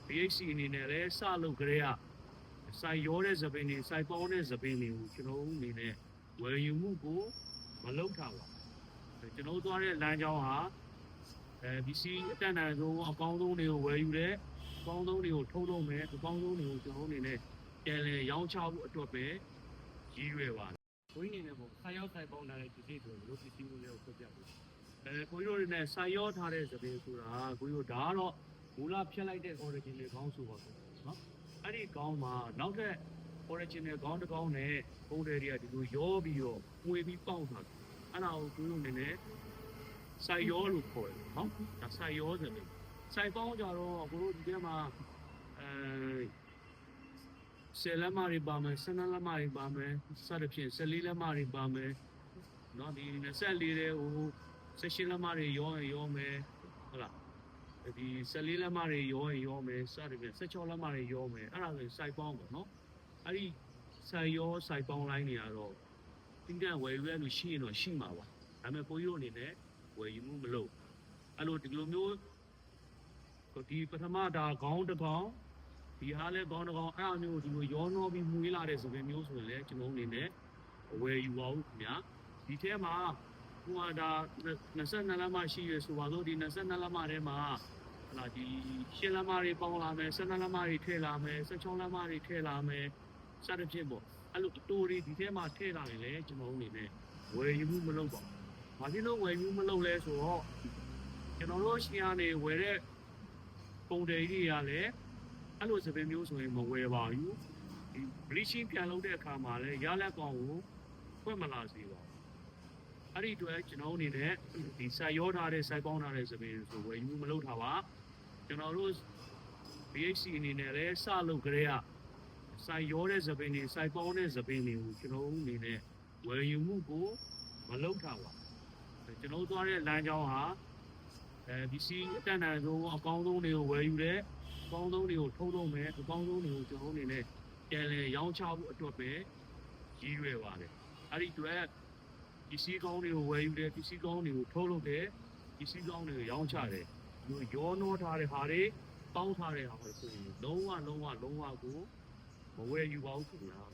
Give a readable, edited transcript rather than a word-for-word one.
BHC အနေနဲ့လည်းစလုပ်ကြရစိုက်ရောတဲ့သပင်းတွေစိုက်ပေါင်းတဲ့သပင်းတွေကိုကျွန်တော်အနေနဲ့ဝယ်ယူမှုကိုမလုပ်ထားပါကျွန်တော်သွားတဲ့လမ်းကြောင်းဟာပစ္စည်းအတန်တန်ဆုံးအကောင်းဆုံးတွေကိုဝယ်ယူတယ်အကောင်းဆုံးတွေကိုထုတ်လုပ်မယ်အကောင်းဆုံးတွေကိုကျွန်တော်အနေနဲ့ပြန်လည်ရောင်းချဖို့အတွက်ပဲရည်ရွယ်ပါတယ်ကိုင်းနေနဲ့ပေါ့စိုက်ရောစိုက်ပေါင်းထားတဲ့ပစ္စည်းတွေလို့ပစ္စည်းမျိုးတွေကိုပြတ်ပြတယ်ကိုကြီးတို့နဲ့စိုက်ရောထားတဲ့သပင်းဆိုတာကိုကြီးတို့ဒါကတော့မူလဖြတ်လိုက်တဲ့ original ခေါင်းဆိုပါဆိုနော်အဲ့ဒီခေါင်းမှာနောက်ထပ် original ခေါင်းတစ်ခေါင်းနဲ့ပုံတွေတွေကဒီလိုရောပြီးတော့ပွေပြီးပေါက်သွားတယ်အဲ့ဒါကိုကိုကြီးတို့အနေနဲ့စိုက်ရောလို့ခေါ်တယ်နော်ဒါစိုက်ရောဆိုတယ်စိုက်ပေါင်းကြတော့ကိုတို့ဒီထဲမှာ10လက်မတွေပါမယ်12လက်မတွေပါမယ်စသဖြင့်14လက်မတွေပါမယ်နော်ဒီ24တဲ့ဟို16လက်မတွေရောမယ်ဟုတ်လားဒီ14လက်မတွေရောမယ်စသဖြင့်16လက်မတွေရောမယ်အဲ့ဒါဆိုစိုက်ပေါင်းပေါ့နော်အဲ့ဒီစိုက်ရောစိုက်ပေါင်းလိုင်းတွေကတော့တင်းကန်ဝယ်ယူရလို့ရှိရင်တော့ရှိမှာပါဒါပေမဲ့ကိုကြီးတို့အနေနဲ့ဝယ်ယူမှုမလုပ်အဲ့လိုဒီလိုမျိုးဒီပထမဒါခေါင်းတစ်ကောင်ဒီဟာလဲခေါင်းတစ်ကောင်အဲ့အမျိုးဒီလိုရောနှောပြီးမှုေးလာတဲ့ဆိုပေမျိုးဆိုရင်လည်းကျွန်တော်အနေနဲ့ဝယ်ယူပါဦးခင်ဗျာဒီထဲမှာဟိုဟာဒါ22လက်မရှိရဆိုပါတော့ဒီ22လက်မထဲမှာဟလာဒီ10လက်မတွေပေါင်းလာမယ်12လက်မတွေထည့်လာမယ်16လက်မတွေထည့်လာမယ်စသဖြင့်ပေါ့အဲ့လိုအတူတွေဒီထဲမှာထည့်လာရင်လည်းကျွန်တော်အနေနဲ့ဝယ်ယူမှုမလုပ်ပါဘူး။ဘာဖြစ်လို့ဝယ်ယူမလုပ်လဲဆိုတော့ကျွန်တော်တို့ရှင်ကနေဝယ်တဲ့ပုံတွေကြီးတွေကလည်းအဲ့လိုစပင်မျိုးဆိုရင်မဝယ်ပါဘူး။ဒီ bleaching ပြန်လုပ်တဲ့အခါမှာလည်းရလက်ကောင်ကိုဖွင့်မလာစေပါဘူး။အဲ့ဒီအတွက်ကျွန်တော်အနေနဲ့ဒီစိုက်ရောထားတဲ့စိုက်ပေါင်းထားတဲ့စပင်ဆိုဝယ်ယူမလုပ်ထားပါ။ကျွန်တော်တို့ BHC အနေနဲ့လည်းစလုပ်ကြရစိုက်ရောတဲ့သပင်းတွေစိုက်ပေါင်းတဲ့သပင်းတွေကိုကျွန်တော်အနေနဲ့ဝယ်ယူမှုကိုမလုပ်ထားပါကျွန်တော်သွားတဲ့လမ်းကြောင်းဟာပစ္စည်းအတန်တန်ဆုံးအကောင်းဆုံးတွေကိုဝယ်ယူတယ်အကောင်းဆုံးတွေကိုထုတ်လုပ်မယ်အကောင်းဆုံးတွေကိုကျွန်တော်အနေနဲ့ပြန်လည်ရောင်းချဖို့အတွက်ပဲရည်ရွယ်ပါတယ်အဲ့ဒီအတွက်ပစ္စည်းကောင်းတွေကိုဝယ်ယူတယ်ပစ္စည်းကောင်းတွေကိုထုတ်လုပ်တယ်ပစ္စည်းကောင်းတွေကိုရောင်းချတယ်ဒီရောနှောထားတဲ့ဟာတွေပေါင်းထားတဲ့ဟာတွေဆိုရင်လုံးဝကိုမဝယ်ယူပါဘူးခင်ဗျာ